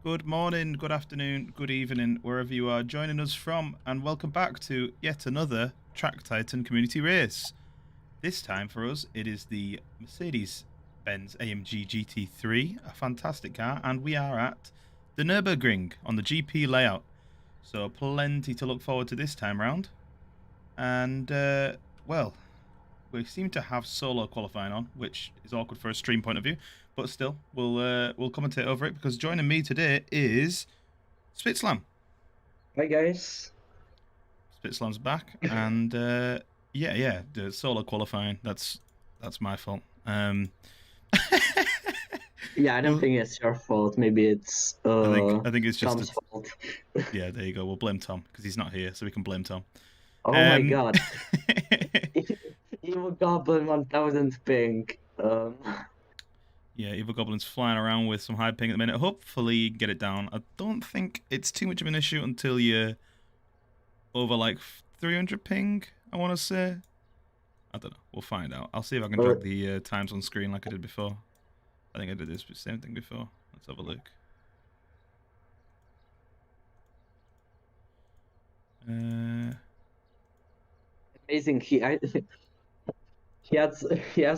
Good morning, good afternoon, good evening, wherever you are joining us from, and welcome back to yet another Track Titan community race. This time for us, it is the Mercedes-Benz AMG GT3, a fantastic car, and we are at the Nurburgring on the GP layout. So plenty to look forward to this time round. And, well, we seem to have solo qualifying on, which is awkward for a stream point of view. But still, we'll commentate over it, because joining me today is Spitslam. Hi guys. Spitslam's back, and yeah, the solo qualifying. That's my fault. Yeah, I don't think it's your fault. Maybe it's I think it's just Tom's fault. Yeah, there you go. We'll blame Tom because he's not here, so we can blame Tom. Oh my god. Evil Goblin 1000 ping. Yeah, Evil Goblin's flying around with some high ping at the minute. Hopefully you can get it down. I don't think it's too much of an issue until you're over like 300 ping, I want to say. I don't know. We'll find out. I'll see if I can drag the times on screen like I did before. I think I did this same thing before. Let's have a look. Amazing. He has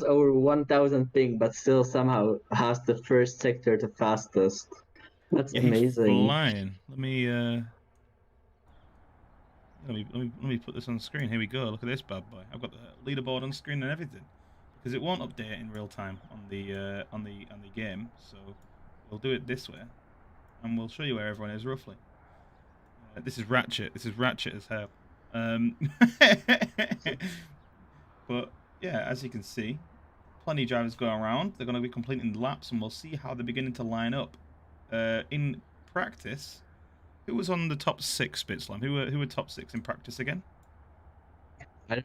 over 1000 ping, but still somehow has the first sector the fastest. That's amazing. He's flying. Let me put this on the screen. Here we go. Look at this bad boy. I've got the leaderboard on screen and everything, because it won't update in real time on the game. So we'll do it this way, and we'll show you where everyone is roughly. This is Ratchet. This is Ratchet as hell. But yeah, as you can see, plenty of drivers going around. They're going to be completing the laps, and we'll see how they're beginning to line up. In practice, who was on the top 6, Spitslam? Who were top 6 in practice again? I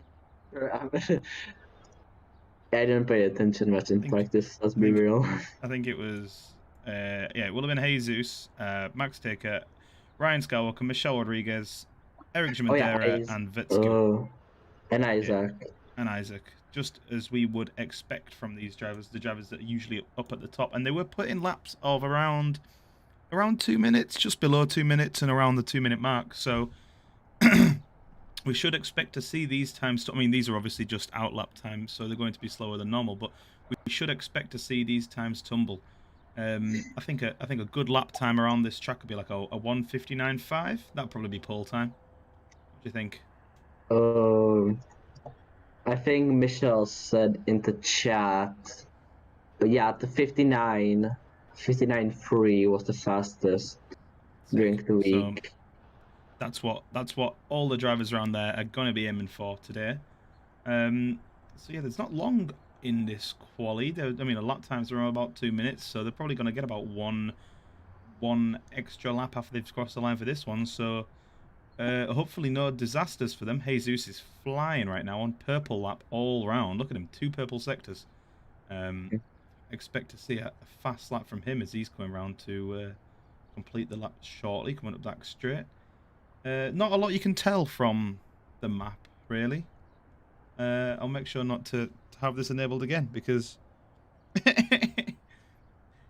didn't pay attention much in practice, let's be real. I think it was, yeah, it would have been Jesus, Max Taker, Ryan Skywalker, Michelle Rodriguez, Eric Jimenez, and Vitsky. And Isaac. And Isaac. Just as we would expect from these drivers, the drivers that are usually up at the top. And they were putting laps of around 2 minutes, just below 2 minutes, and around the 2-minute mark. So we should expect to see these times. I mean, these are obviously just out lap times, so they're going to be slower than normal. But we should expect to see these times tumble. I think a good lap time around this track would be like a 1:59.5. That'd probably be pole time. What do you think? I think Michelle said in the chat, but yeah, the 59.3 was the fastest during the week. So that's what all the drivers around there are going to be aiming for today. So yeah, there's not long in this quali. I mean, a lap times are about 2 minutes, so they're probably going to get about one extra lap after they've crossed the line for this one. So hopefully no disasters for them. Jesus is flying right now on purple lap all round. Look at him, 2 purple sectors. Expect to see a fast lap from him as he's coming around to complete the lap shortly, coming up back straight. Not a lot you can tell from the map, really. I'll make sure not to have this enabled again, because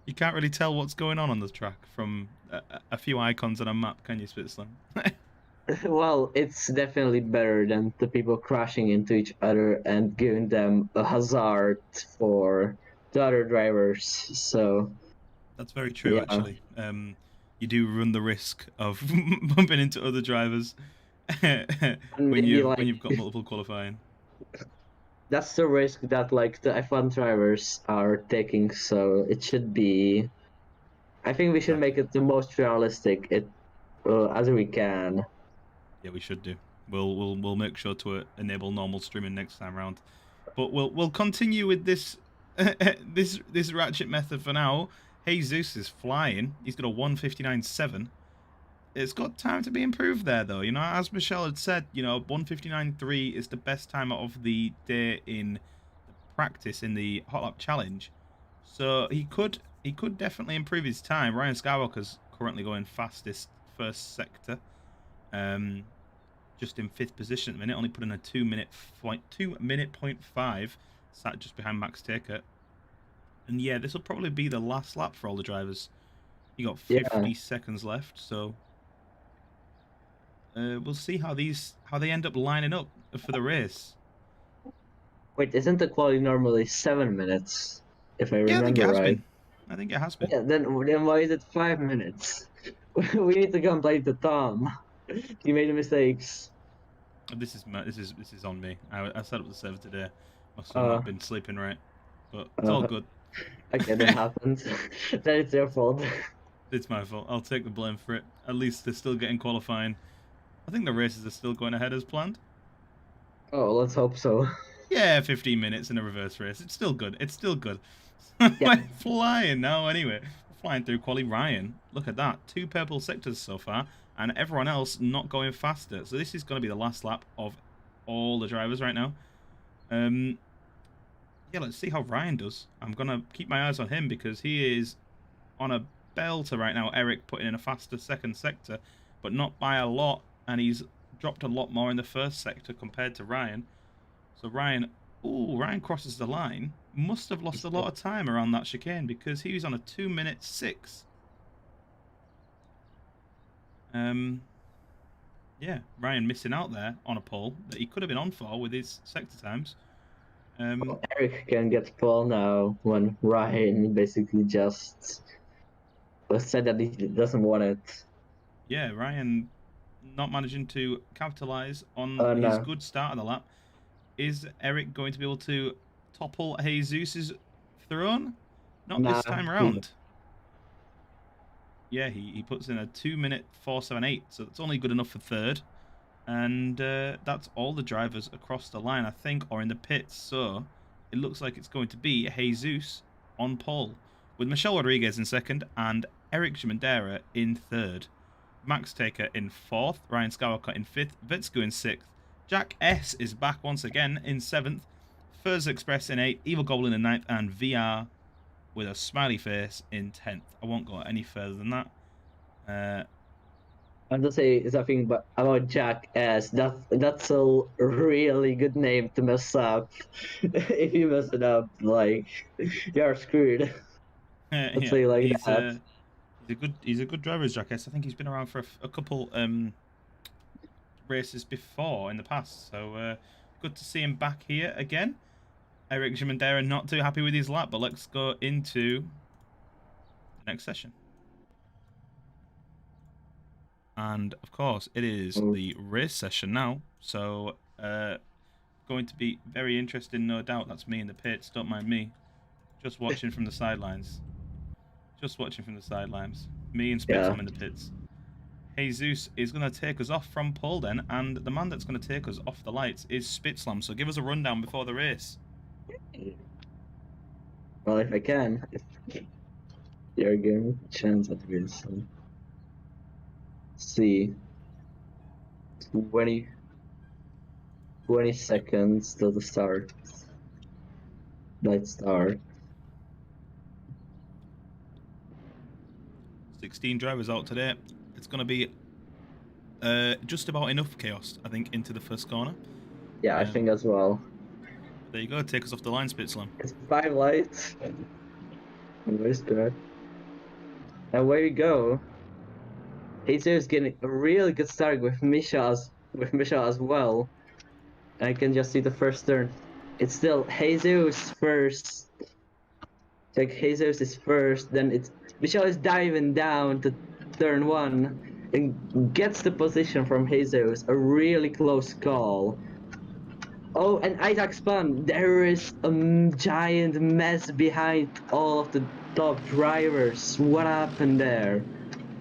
you can't really tell what's going on the track from a few icons on a map, can you, Spitslam? Well, it's definitely better than the people crashing into each other and giving them a hazard for the other drivers. So That's very true, Yeah, actually. You do run the risk of bumping into other drivers and when maybe you've got multiple qualifying. that's the risk that like the F1 drivers are taking. So it should be. I think we should make Exactly. it the most realistic as we can. Yeah, we should do. We'll make sure to enable normal streaming next time round. But we'll continue with this this ratchet method for now. Jesus is flying. He's got a 159.7. It's got time to be improved there, though. You know, as Michelle had said, you know, 159.3 is the best time of the day in the practice in the Hot Lap Challenge. So he could definitely improve his time. Ryan Skywalker's currently going fastest first sector. Um, just in 5th position at the minute, only put in a 2 minute point 5, sat just behind Max Taker. And yeah, this will probably be the last lap for all the drivers. You got Yeah. 50 seconds left, so we'll see how they end up lining up for the race. Wait, isn't the quality normally 7 minutes? If I Yeah, I think remember it has right. been. I think it has been. Yeah, then why is it 5 minutes? We need to complain to Tom. He made mistakes. This is on me. I set up the server today. Must have Uh, not been sleeping right, but it's all uh, good. okay, that happens. Then it's your fault. It's my fault. I'll take the blame for it. At least they're still getting qualifying. I think the races are still going ahead as planned. Oh, let's hope so. Yeah, 15 minutes in a reverse race. It's still good. It's still good. Yeah. We're flying now anyway. We're flying through quali. Ryan, look at that. 2 purple sectors so far, and everyone else not going faster. So this is going to be the last lap of all the drivers right now. Yeah, let's see how Ryan does. I'm going to keep my eyes on him because he is on a belter right now. Eric putting in a faster second sector, but not by a lot, and he's dropped a lot more in the first sector compared to Ryan. So Ryan crosses the line. Must have lost a lot of time around that chicane because he was on a 2 minute 6. Yeah, Ryan missing out there on a pole that he could have been on for with his sector times. Eric can get pole now when Ryan basically just said that he doesn't want it. Yeah, Ryan not managing to capitalize on Oh his no. good start of the lap. Is Eric going to be able to topple Jesus's throne? Not Nah. this time around. Yeah, he puts in a 2 minute 478, so it's only good enough for third. And that's all the drivers across the line, I think, or in the pits. So it looks like it's going to be Jesus on pole, with Michelle Rodriguez in second and Eric Shimandera in third. Max Taker in fourth, Ryan Skywalker in fifth, Vitsku in sixth. Jack S is back once again in seventh, Furs Express in eighth, Evil Goblin in ninth, and VR with a smiley face in 10th. I won't go any further than that. I'm to say something about Jack S. That's a really good name to mess up. If you mess it up, like you're screwed. Let's Yeah, say like he's that. he's a good driver, Jack S. I think he's been around for a couple races before in the past, so good to see him back here again. Eric Shimandera not too happy with his lap, but let's go into the next session. And of course, it is the race session now, so going to be very interesting, no doubt. That's me in the pits, don't mind me. Just watching from the sidelines. Just watching from the sidelines. Me and Spitslam in the pits. Jesus is going to take us off from pole then, and the man that's going to take us off the lights is Spitslam. So give us a rundown before the race. Well, if I can, if you're giving me a chance at this. See, 20 seconds till the start. Let's start. 16 drivers out today. It's going to be just about enough chaos, I think, into the first corner. Yeah, I think as well. There you go. Take us off the line, Spitslam. It's 5 lights. Where's that? And where you go? Jesus getting a really good start with Misha as well. I can just see the first turn. It's still Jesus first. Like Jesus is first, then it's Michelle is diving down to turn 1 and gets the position from Jesus. A really close call. Oh, and Isaac spun. There is a giant mess behind all of the top drivers. What happened there?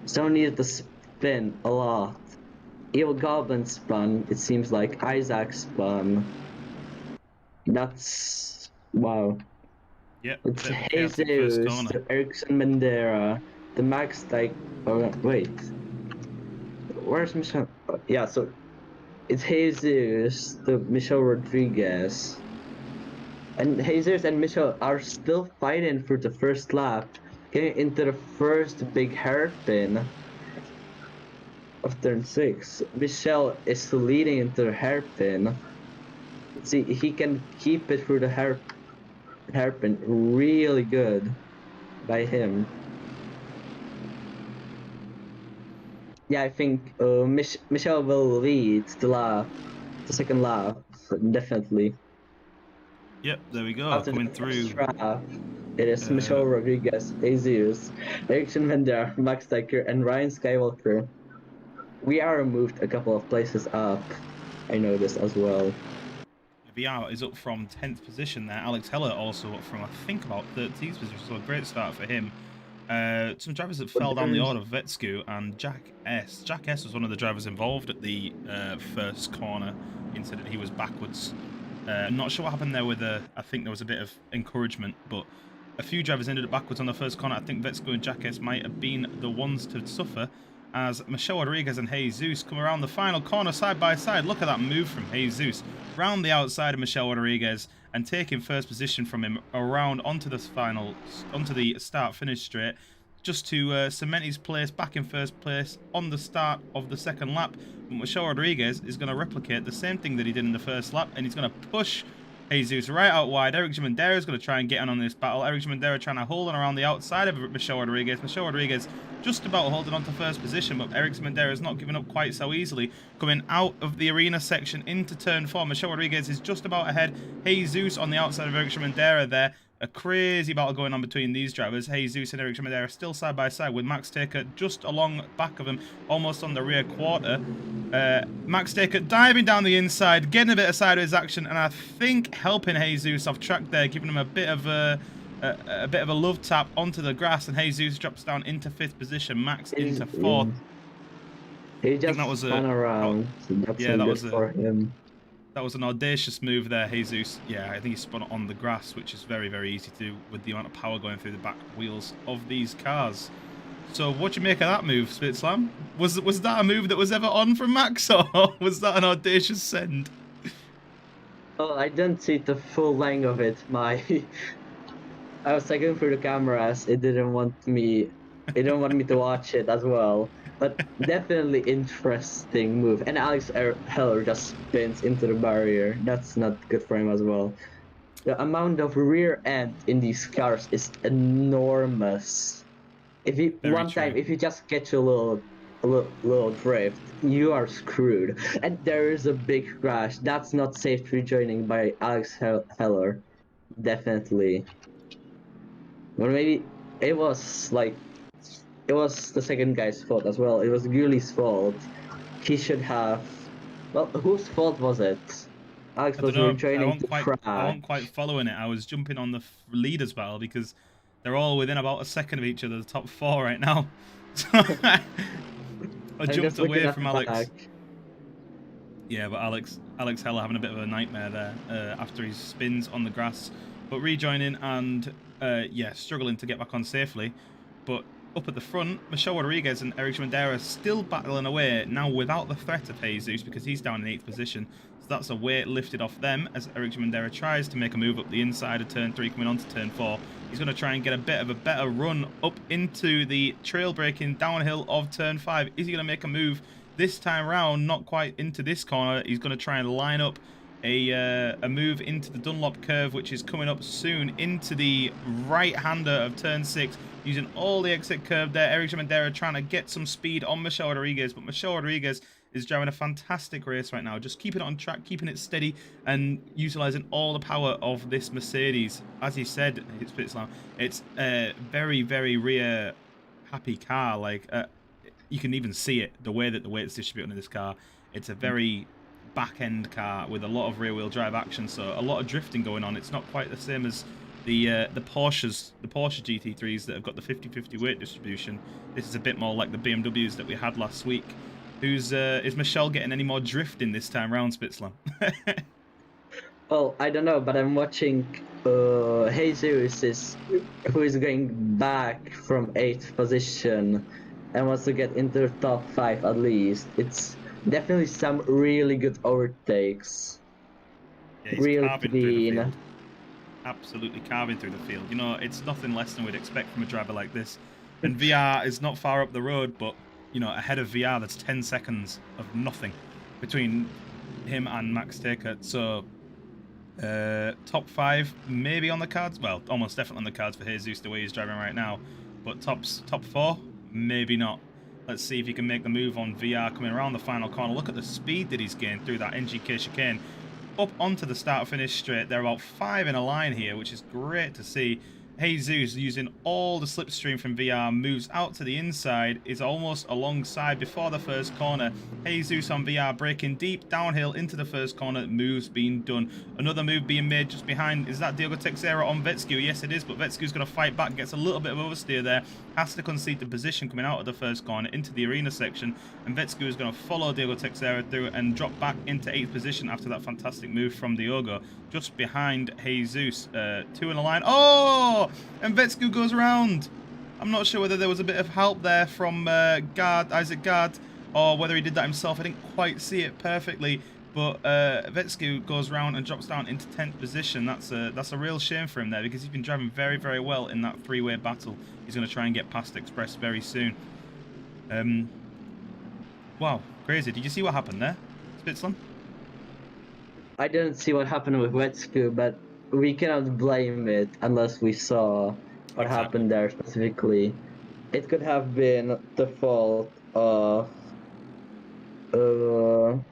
Someone needed to spin a lot. Evil Goblin spun. It seems like Isaac spun. That's wow. Yep, It's bit of a chaotic first Jesus, corner. the Ericsson Bandera, the Max like. Oh wait, where's Michelle? Yeah, so it's Jesus, the Michelle Rodriguez, and Jesus and Michelle are still fighting for the first lap, getting into the first big hairpin of turn 6. Michelle is leading into the hairpin. See, he can keep it through the hairpin really good by him. Yeah, I think Michelle will lead the second lap, definitely. Yep, there we go. After Coming the first through. lap, it is Michelle Rodriguez, Jesus, Ericsson Mendera, Max Tyker, and Ryan Skywalker. We are moved a couple of places up. I noticed as well. VR is up from 10th position there. Alex Heller also up from, I think, about 13th position, so a great start for him. Some drivers that fell down the order, Vetsku and Jack S. Jack S was one of the drivers involved at the first corner incident. He was backwards. Not sure what happened there with I think there was a bit of encouragement, but a few drivers ended up backwards on the first corner. I think Vetsku and Jack S might have been the ones to suffer as Michelle Rodriguez and Jesus come around the final corner side by side. Look at that move from Jesus. Round the outside of Michelle Rodriguez and taking first position from him around onto the start-finish straight, just to cement his place back in first place on the start of the second lap. But Michelle Rodriguez is going to replicate the same thing that he did in the first lap, and he's going to push Jesus right out wide. Eric Jimandera is going to try and get in on this battle. Eric Jimandera trying to hold on around the outside of Michelle Rodriguez. Michelle Rodriguez just about holding on to first position, but Eric Jimandera is not giving up quite so easily. Coming out of the arena section into turn 4, Michelle Rodriguez is just about ahead. Jesus on the outside of Eric Jimandera there. A crazy battle going on between these drivers. Jesus and Eric Jimandera still side by side with Max Taker just along back of him, almost on the rear quarter. Max Taker diving down the inside, getting a bit of sideways action, and I think helping Jesus off track there, giving him a bit of a love tap onto the grass, and Jesus drops down into 5th position. Max into 4th. He just spun around. So that's good for him. That was an audacious move there, Jesus. Yeah, I think he spun it on the grass, which is very, very easy to do with the amount of power going through the back wheels of these cars. So what do you make of that move, Spitslam? Was that a move that was ever on from Max, or was that an audacious send? Oh, I didn't see the full length of it. I was checking through the cameras. It didn't want me to watch it as well. But definitely interesting move. And Alex Heller just spins into the barrier. That's not good for him as well. The amount of rear end in these cars is enormous. If you if you just catch a little drift, you are screwed. And there is a big crash. That's not safe rejoining by Alex Heller. Definitely. But maybe it was the second guy's fault as well. It was Gurley's fault. He should have. Well, whose fault was it? Alex was rejoining the track. I wasn't quite following it. I was jumping on the leaders battle because they're all within about a second of each other, the top 4 right now. So I jumped away from Alex. Back. Yeah, but Alex Heller having a bit of a nightmare there after he spins on the grass, but rejoining and yeah, struggling to get back on safely. But up at the front, Michelle Rodriguez and Eric Jimandera still battling away, now without the threat of Jesus because he's down in 8th position. So that's a weight lifted off them as Eric Jimandera tries to make a move up the inside of turn 3, coming on to turn 4. He's going to try and get a bit of a better run up into the trail-breaking downhill of turn 5. Is he going to make a move this time round? Not quite into this corner. He's going to try and line up a move into the Dunlop curve, which is coming up soon, into the right-hander of turn 6, using all the exit curve there. Eric Jimandera trying to get some speed on Michelle Rodriguez, but Michelle Rodriguez is driving a fantastic race right now, just keeping it on track, keeping it steady, and utilizing all the power of this Mercedes. As he said, it's very, very rear happy car. Like you can even see it, the way that the weight's distributed in this car. It's a very back-end car with a lot of rear-wheel drive action, so a lot of drifting going on. It's not quite the same as the Porsche GT3s that have got the 50-50 weight distribution. This is a bit more like the BMWs that we had last week. Is Michelle getting any more drifting this time round, Spitzler? Well, I don't know, but I'm watching Jesus who is going back from 8th position and wants to get into the top 5 at least. It's definitely some really good overtakes. Yeah, he's Real carving through the clean. field. Absolutely carving through the field. You know, it's nothing less than we'd expect from a driver like this. And VR is not far up the road, but, you know, ahead of VR, that's 10 seconds of nothing between him and Max Taker. So, top 5 maybe on the cards. Well, almost definitely on the cards for Jesus the way he's driving right now. But top 4, maybe not. Let's see if he can make the move on VR coming around the final corner. Look at the speed that he's gained through that NGK chicane. Up onto the start-finish straight. They're about 5 in a line here, which is great to see. Jesus, using all the slipstream from VR, moves out to the inside, is almost alongside before the first corner. Jesus on VR, braking deep downhill into the first corner. Moves being done. Another move being made just behind. Is that Diogo Teixeira on Vetscu? Yes, it is, but Vetscu's going to fight back. Gets a little bit of oversteer there. Has to concede the position coming out of the first corner into the arena section. And Vetscu is going to follow Diogo Teixeira through and drop back into 8th position after that fantastic move from Diogo. Just behind Jesus. 2 in a line. Oh! And Vetscu goes around. I'm not sure whether there was a bit of help there from Isaac Gard, or whether he did that himself. I didn't quite see it perfectly, but Vetscu goes around and drops down into 10th position. That's a real shame for him there, because he's been driving very, very well in that 3-way battle. He's going to try and get past Express very soon. Wow, crazy. Did you see what happened there, Spitzland? I didn't see what happened with Vetscu, but we cannot blame it unless we saw what happened there specifically. It could have been the fault of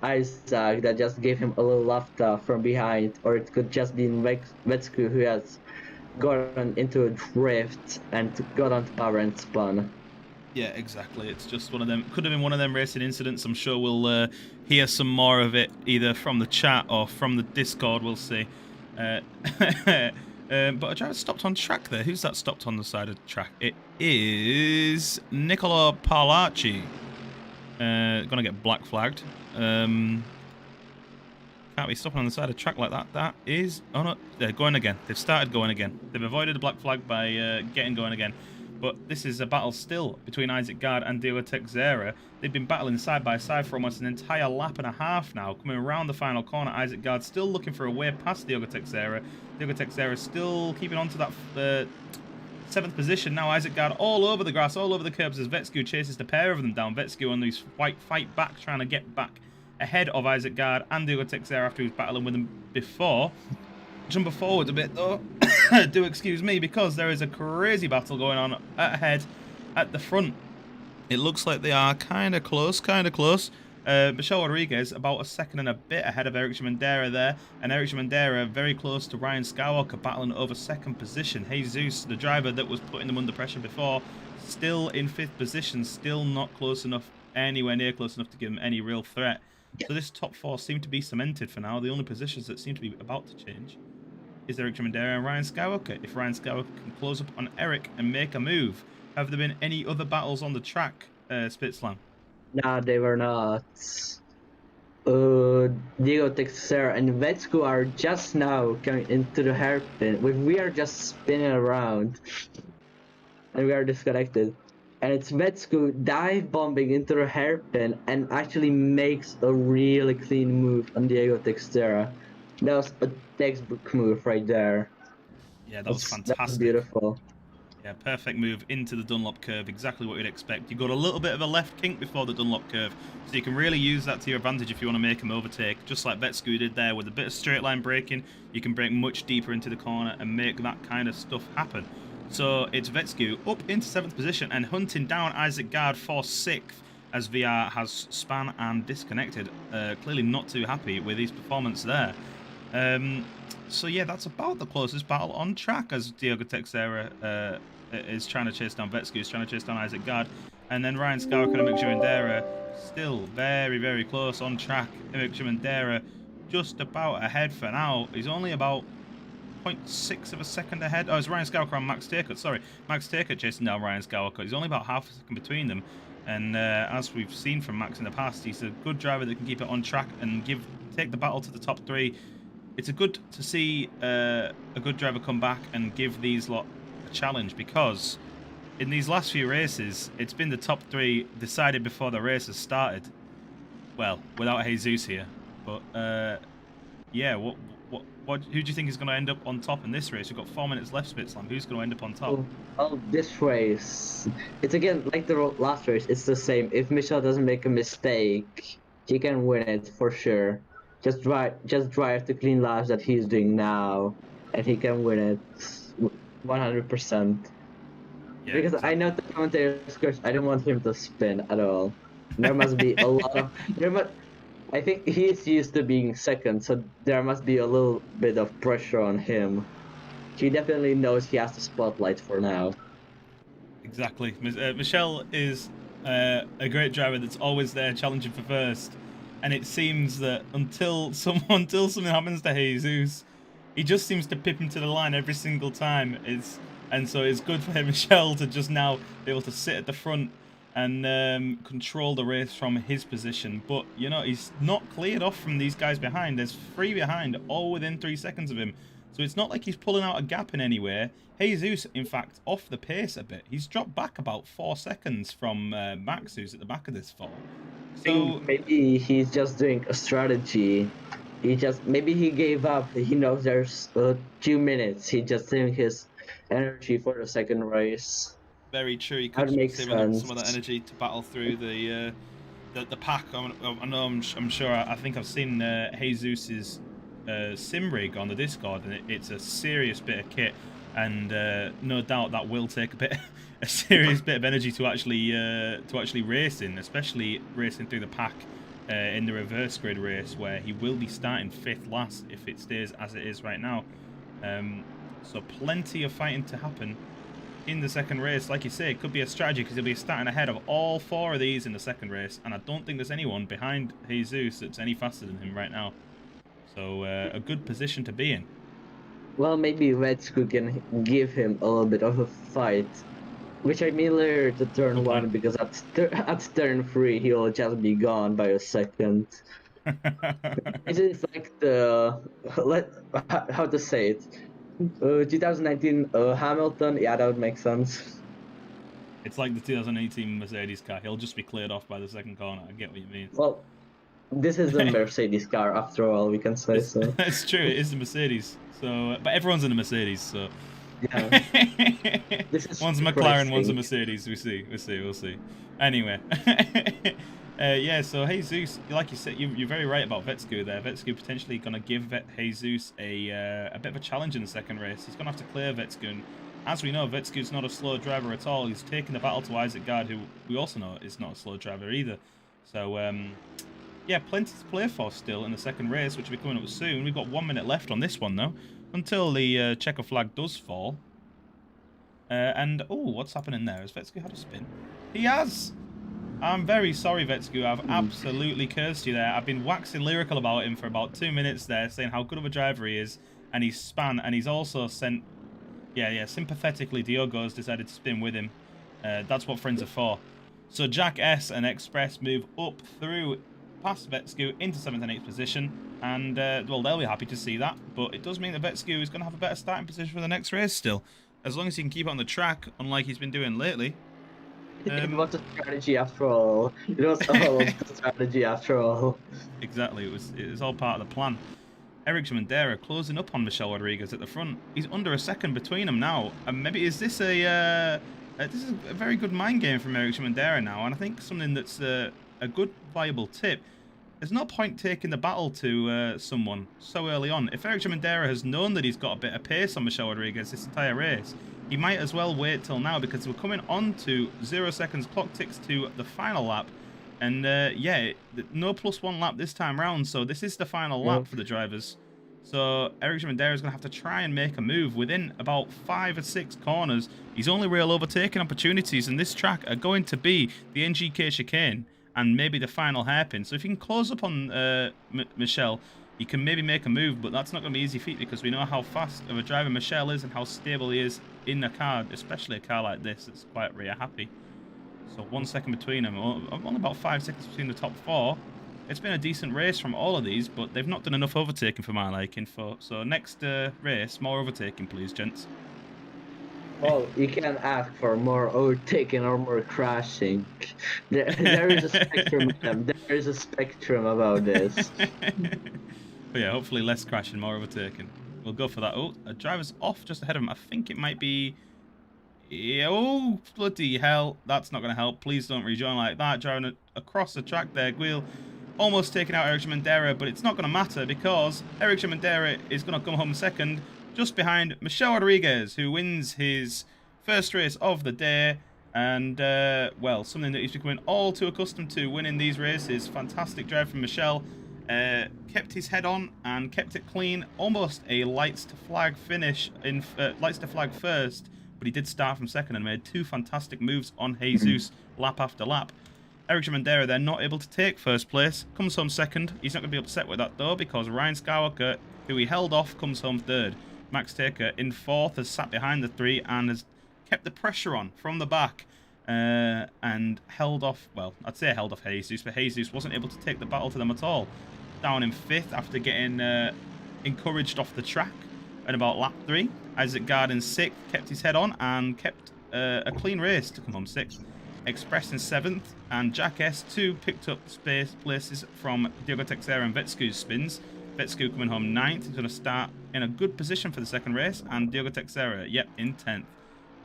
Isaac that just gave him a little lafta from behind, or it could just be Vetscu who has gotten into a drift and got onto power and spun. Yeah, exactly. It's just one of them. Could have been one of them racing incidents. I'm sure we'll hear some more of it either from the chat or from the Discord. We'll see. But a driver stopped on track there. Who's that stopped on the side of the track? It is Nicola Parlacci. Gonna get black flagged. Can't be stopping on the side of the track like that. That is... Oh no, they're going again. They've started going again. They've avoided the black flag by getting going again. But this is a battle still between Isaac Gard and Diogo Teixeira. They've been battling side by side for almost an entire lap and a half now. Coming around the final corner, Isaac Gard still looking for a way past Diogo Teixeira. Diogo Teixeira still keeping on to that 7th position. Now Isaac Gard all over the grass, all over the curbs as Vetscu chases the pair of them down. Vetscu on these fight back, trying to get back ahead of Isaac Gard and Diogo Teixeira after he was battling with him before. Jumping forward a bit though, do excuse me, because there is a crazy battle going on ahead at the front. It looks like they are kind of close. Michelle Rodriguez about a second and a bit ahead of Eric Shimandera there, and Eric Shimandera very close to Ryan Skywalker battling over 2nd position. Jesus, the driver that was putting them under pressure before, still in 5th position, still not close enough, anywhere near close enough to give him any real threat. So this top 4 seem to be cemented for now. The only positions that seem to be about to change is Eric Shimandera and Ryan Skywalker. If Ryan Skywalker can close up on Eric and make a move. Have there been any other battles on the track, Spitzlam? Nah, they were not. Diogo Teixeira and Vetscu are just now coming into the hairpin. We are just spinning around. And we are disconnected. And it's Vetscu dive bombing into the hairpin and actually makes a really clean move on Diogo Teixeira. That was a textbook move right there. Yeah, that was fantastic. That was beautiful. Yeah, perfect move into the Dunlop curve, exactly what you'd expect. You've got a little bit of a left kink before the Dunlop curve, so you can really use that to your advantage if you want to make him overtake, just like Vetscu did there. With a bit of straight line braking, you can brake much deeper into the corner and make that kind of stuff happen. So it's Vetscu up into 7th position and hunting down Isaac Gard for 6th as VR has spun and disconnected. Clearly not too happy with his performance there. So yeah, that's about the closest battle on track as Diogo Teixeira is trying to chase down Vetsky, is trying to chase down Isaac Gard, and then Ryan Skywalker and Emik Shimandera still very, very close on track. Emik Shimandera just about ahead for now. He's only about 0.6 of a second ahead. Oh, it's Ryan Skywalker and Max Takert. Sorry, Max Takert chasing down Ryan Skywalker. He's only about half a second between them. And as we've seen from Max in the past, he's a good driver that can keep it on track and take the battle to the top three. It's good to see a good driver come back and give these lot a challenge, because in these last few races, it's been the top three decided before the race has started. Well, without Jesus here, but yeah, who do you think is going to end up on top in this race? We've got 4 minutes left, Spitslam. Who's going to end up on top? Oh, this race, it's again like the last race. It's the same. If Michel doesn't make a mistake, he can win it for sure. Just drive the clean laps that he's doing now, and he can win it 100%. Yeah, because exactly. I know the commentators, course, I don't want him to spin at all. There must be a lot of I think he's used to being second, so there must be a little bit of pressure on him. He definitely knows he has the spotlight for now. Exactly. Michel is a great driver that's always there challenging for first, and it seems that until something happens to Jesus, he just seems to pip him to the line every single time. And so it's good for Michel to just now be able to sit at the front and control the race from his position. But, you know, he's not cleared off from these guys behind. There's 3 behind, all within 3 seconds of him. So it's not like he's pulling out a gap in anywhere. Jesus, in fact, off the pace a bit. He's dropped back about 4 seconds from Max, who's at the back of this fall. So maybe he's just doing a strategy. Maybe he gave up. He knows there's 2 minutes. He's just saving his energy for the second race. Very true. He could save some of that energy to battle through the pack. I'm sure. I think I've seen Jesus's sim rig on the Discord, and it's a serious bit of kit, and no doubt that will take a serious bit of energy to actually race in, especially racing through the pack in the reverse grid race, where he will be starting 5th last if it stays as it is right now. So plenty of fighting to happen in the second race. Like you say, it could be a strategy, because he'll be starting ahead of all 4 of these in the second race, and I don't think there's anyone behind Jesus that's any faster than him right now. So a good position to be in. Well, maybe Vetsky can give him a little bit of a fight, which I mean later to turn 1, because at turn 3 he'll just be gone by a second. It is like how to say it. 2019 Hamilton, yeah, that would make sense. It's like the 2018 Mercedes car. He'll just be cleared off by the second corner. I get what you mean. Well, this is the Mercedes car after all, we can say. So it's true. It is the Mercedes. So, but everyone's in a Mercedes. So yeah, one's a McLaren, one's a Mercedes. We'll see. Anyway. Yeah, so Jesus, like you said, you're very right about Vetsky there. Vetsky potentially going to give Jesus a bit of a challenge in the second race. He's going to have to clear Vetsky, and as we know, Vetsky's not a slow driver at all. He's taking the battle to Isaac Gard, who we also know is not a slow driver either. So, yeah, plenty to play for still in the second race, which will be coming up soon. We've got 1 minute left on this one, though, until the checker flag does fall. And, oh, what's happening there? Has Vetsky had a spin? He has! I'm very sorry, Vetsky. I've absolutely cursed you there. I've been waxing lyrical about him for about 2 minutes there, saying how good of a driver he is, and he's span, and he's also sent... Yeah, sympathetically, Diogo's decided to spin with him. That's what friends are for. So Jack S and Express move up through past Vetsky into 7th and 8th position, and, well, they'll be happy to see that, but it does mean that Vetsky is going to have a better starting position for the next race still, as long as he can keep on the track, unlike he's been doing lately. It was a strategy after all. It was all a strategy after all. Exactly, it was all part of the plan. Emik Shimandera closing up on Michel Rodriguez at the front. He's under a second between them now. And maybe is this this is a very good mind game from Emik Shimandera now, and I think something that's a good viable tip. There's no point taking the battle to someone so early on. If Emik Shimandera has known that he's got a bit of pace on Michel Rodriguez this entire race, he might as well wait till now, because we're coming on to 0 seconds. Clock ticks to the final lap. And, yeah, no +1 lap this time round. So this is the final lap for the drivers. So Eric Jimenez is going to have to try and make a move within about 5 or 6 corners. His only real overtaking opportunities in this track are going to be the NGK chicane and maybe the final hairpin. So if you can close up on Michel, you can maybe make a move, but that's not going to be easy feat because we know how fast of a driver Michel is and how stable he is in a car, especially a car like this. It's quite rear happy. So 1 second between them, only about 5 seconds between the top 4. It's been a decent race from all of these, but they've not done enough overtaking for my liking. So next race, more overtaking, please, gents. Well, you can ask for more overtaking or more crashing. There is a spectrum of them. There is a spectrum about this. But yeah, hopefully less crashing, more overtaking. We'll go for that. Oh, a driver's off just ahead of him. I think it might be... Yeah, oh, bloody hell. That's not going to help. Please don't rejoin like that. Driving across the track there, Guil. Almost taking out Eric Mandera, but it's not going to matter because Eric Mandera is going to come home second, just behind Michel Rodriguez, who wins his first race of the day. And, well, something that he's becoming all too accustomed to, winning these races. Fantastic drive from Michel. Kept his head on and kept it clean. Almost a lights to flag finish, lights to flag first. But he did start from second and made 2 fantastic moves on Jesus, lap after lap. Eric Mandera, they're not able to take first place, comes home second. He's not going to be upset with that, though, because Ryan Skywalker, who he held off, comes home third. Max Taker in fourth has sat behind the 3 and has kept the pressure on from the back and held off, well, I'd say held off Jesus, but Jesus wasn't able to take the battle to them at all. Down in 5th after getting encouraged off the track at about lap 3. Isaac Gard in 6th, kept his head on and kept a clean race to come home 6th. Express in 7th, and Jack S2 picked up places from Diogo Teixeira and Vetsku's spins. Vetsku coming home 9th. He's going to start in a good position for the second race, and Diogo Teixeira, yep, in 10th.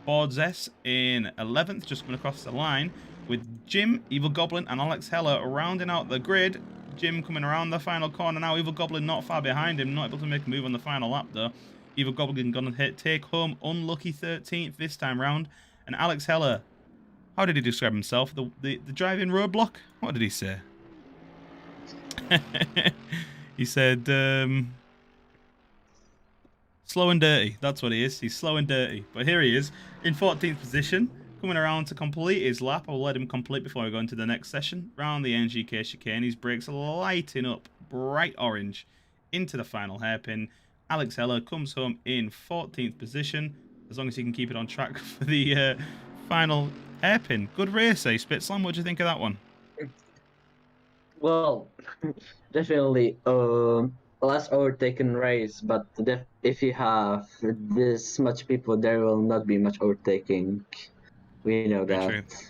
Boards S in 11th, just coming across the line, with Jim, Evil Goblin, and Alex Heller rounding out the grid. Jim coming around the final corner now. Evil Goblin not far behind him, not able to make a move on the final lap, though. Evil Goblin going to take home unlucky 13th this time round, and Alex Heller, how did he describe himself? The driving roadblock? What did he say? He said, slow and dirty. That's what he is. He's slow and dirty. But here he is in 14th position, coming around to complete his lap. I'll let him complete before we go into the next session. Round the NGK chicane. His brakes are lighting up bright orange into the final hairpin. Alex Heller comes home in 14th position, as long as he can keep it on track for the final hairpin. Good race, eh, Spitslam? What do you think of that one? Well, definitely less overtaken race, but if you have this much people, there will not be much overtaking. We know that. Very true.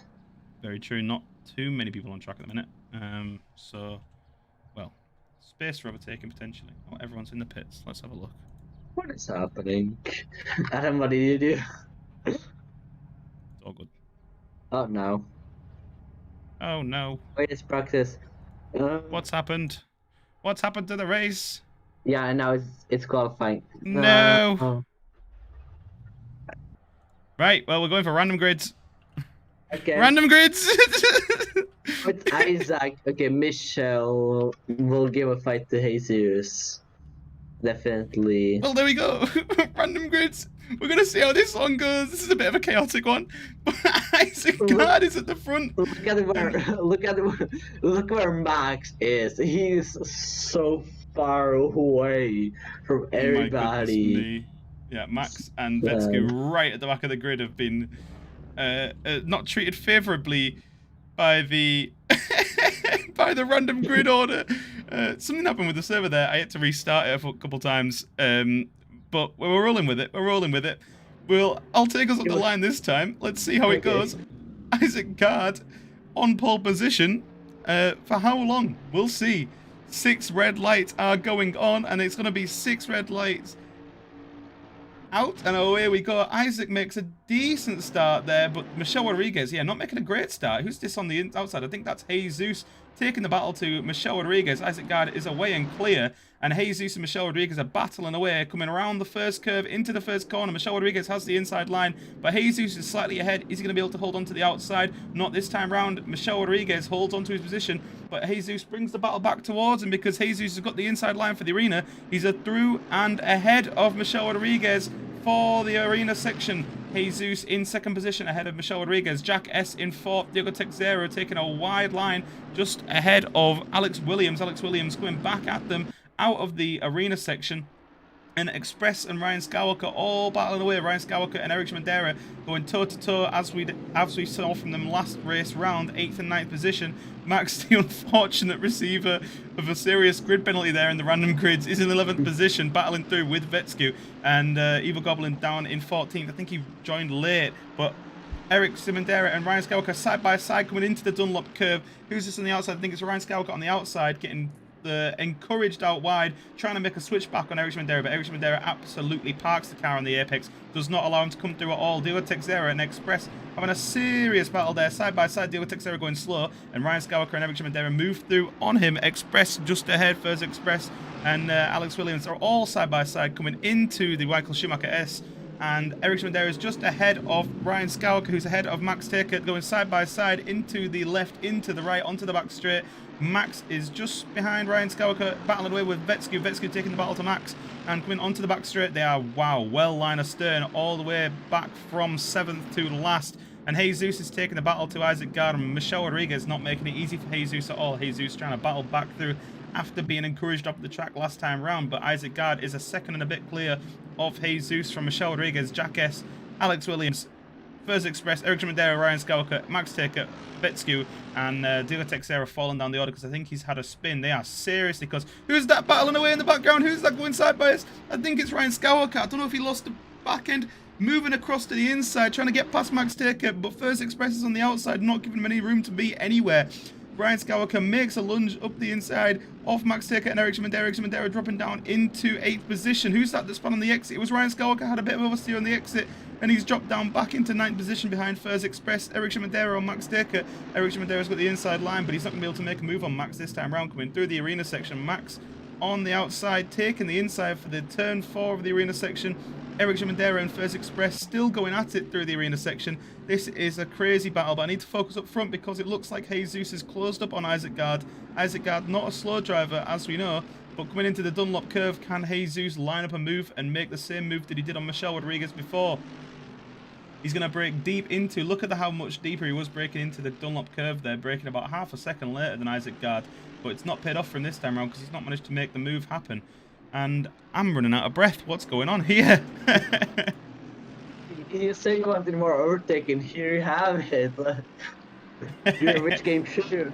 Very true. Not too many people on track at the minute. So, well, space for overtaking potentially. Oh, everyone's in the pits. Let's have a look. What is happening? Adam, what did you do? It's all good. Oh no. Oh no. Wait, it's practice. What's happened? What's happened to the race? Yeah, and now it's qualifying. No. Right, well, we're going for random grids. Okay. Random grids! With Isaac, okay, Michel will give a fight to Jesus. Definitely. Well, there we go. Random grids. We're going to see how this one goes. This is a bit of a chaotic one. But Isaac Gard is at the front. Look where Max is. He's so far away from everybody. Yeah, Max and Vetsku right at the back of the grid have been not treated favourably by the by the random grid order. Something happened with the server there. I had to restart it a couple times, but we're rolling with it. We're rolling with it. I'll take us up the line this time. Let's see how it goes. Isaac Gard on pole position for how long? We'll see. 6 red lights are going on, and it's going to be 6 red lights out, and away we go. Isaac makes a decent start there, but Michelle Rodriguez, yeah, not making a great start. Who's this on the outside? I think that's Jesus taking the battle to Michelle Rodriguez. Isaac Gard is away and clear, and Jesus and Michelle Rodriguez are battling away, coming around the first curve into the first corner. Michelle Rodriguez has the inside line, but Jesus is slightly ahead. Is he going to be able to hold on to the outside? Not this time round. Michelle Rodriguez holds on to his position, but Jesus brings the battle back towards him because Jesus has got the inside line for the arena. He's a through and ahead of Michelle Rodriguez for the arena section. Jesus in second position ahead of Michelle Rodriguez. Jack S in fourth. Diego Texero taking a wide line just ahead of Alex Williams. Alex Williams coming back at them out of the arena section. And Express and Ryan Skywalker all battling away. Ryan Skywalker and Eric Schmendera going toe-to-toe as we saw from them last race round, 8th and 9th position. Max, the unfortunate receiver of a serious grid penalty there in the random grids, is in 11th position, battling through with Vetsku. And Evil Goblin down in 14th. I think he joined late, but Eric Simondera and Ryan Skywalker side by side coming into the Dunlop curve. Who's this on the outside? I think it's Ryan Skywalker on the outside, getting encouraged out wide, trying to make a switch back on Eric Schmendera, but Eric Schmendera absolutely parks the car on the apex, does not allow him to come through at all. Diego Texera and Express having a serious battle there, side by side. Diego Texera going slow, and Ryan Skywalker and Eric Schmendera move through on him. Express just ahead, first Express and Alex Williams are all side by side coming into the Michael Schumacher S. And Eric Schmendera is just ahead of Ryan Skywalker, who's ahead of Max Taker, going side by side into the left, into the right, onto the back straight. Max is just behind Ryan Skywalker, battling away with Vetsku. Vetsku taking the battle to Max and coming onto the back straight. They are, wow, well line astern all the way back from 7th to last. And Jesus is taking the battle to Isaac Gardner. Michelle Rodriguez not making it easy for Jesus at all. Jesus trying to battle back through after being encouraged off the track last time round. But Isaac Gard is a second and a bit clear of Jesus from Michelle Rodriguez, Jack S, Alex Williams, First Express, Eric Schmendera, Ryan Skywalker, Max Taker, Vetsku, and Diego Texera falling down the order because I think he's had a spin. They are seriously, because who's that battling away in the background? Who's that going side by us? I think it's Ryan Skywalker. I don't know if he lost the back end, moving across to the inside, trying to get past Max Taker, but First Express is on the outside, not giving him any room to be anywhere. Ryan Skywalker makes a lunge up the inside of Max Taker and Eric Schmendera. Eric Schmendera dropping down into 8th position. Who's that spun on the exit? It was Ryan Skywalker, had a bit of oversteer on the exit, and he's dropped down back into 9th position behind First Express. Eric Schmendera on Max Taker. Eric Schmendera's got the inside line, but he's not going to be able to make a move on Max this time round, coming through the arena section. Max on the outside, taking the inside for the turn 4 of the arena section. Eric Schmendera and First Express still going at it through the arena section. This is a crazy battle, but I need to focus up front because it looks like Jesus is closed up on Isaac Gard. Isaac Gard, not a slow driver, as we know, but coming into the Dunlop curve, can Jesus line up a move and make the same move that he did on Michelle Rodriguez before? He's going to break deep into, look at how much deeper he was breaking into the Dunlop curve there, breaking about half a second later than Isaac Gard, but it's not paid off for him this time around because he's not managed to make the move happen. And I'm running out of breath. What's going on here? You say you wanted more overtaking. Here you have it. Which game should you?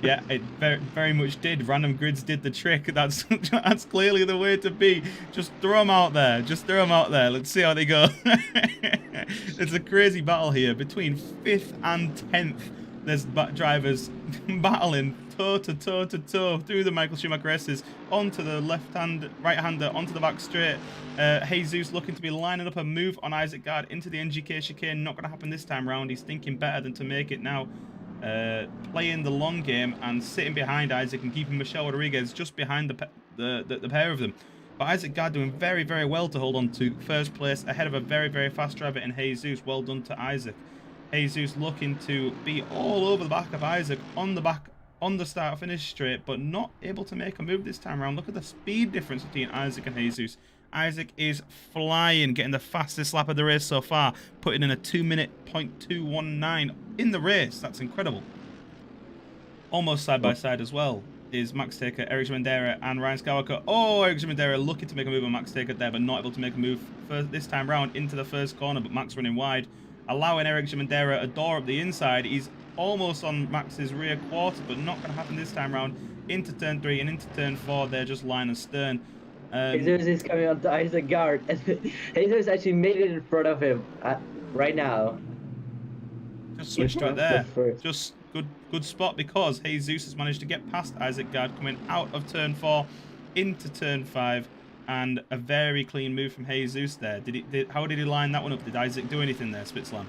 Yeah, it very, very much did. Random grids did the trick. That's clearly the way to be. Just throw them out there. Just throw them out there. Let's see how they go. It's a crazy battle here between 5th and 10th. There's drivers battling toe to toe to toe through the Michael Schumacher S's onto the right-hander, onto the back straight. Jesus looking to be lining up a move on Isaac Gard into the NGK chicane. Not going to happen this time round. He's thinking better than to make it now. Playing the long game and sitting behind Isaac and keeping Michelle Rodriguez just behind the pair of them. But Isaac Gard doing very, very well to hold on to first place ahead of a very, very fast driver in Jesus. Well done to Isaac. Jesus looking to be all over the back of Isaac on the start-finish straight, but not able to make a move this time around. Look at the speed difference between Isaac and Jesus. Isaac is flying, getting the fastest lap of the race so far, putting in a 2-minute .219 in the race. That's incredible. Almost side by side as well is Max Taker, Eric Schmendera, and Ryan Skywalker. Oh, Eric Schmendera looking to make a move on Max Taker there, but not able to make a move this time round into the first corner, but Max running wide, allowing Eric Schmendera a door up the inside. He's almost on Max's rear quarter, but not going to happen this time round. Into turn 3 and into turn 4, they're just line astern. Jesus is coming on to Isaac Gard, and Jesus actually made it in front of him right now. Just switched right there. Just good spot because Jesus has managed to get past Isaac Gard, coming out of turn 4 into turn 5. and a very clean move from Jesus there. How did he line that one up? Did Isaac do anything there, Spitzlam?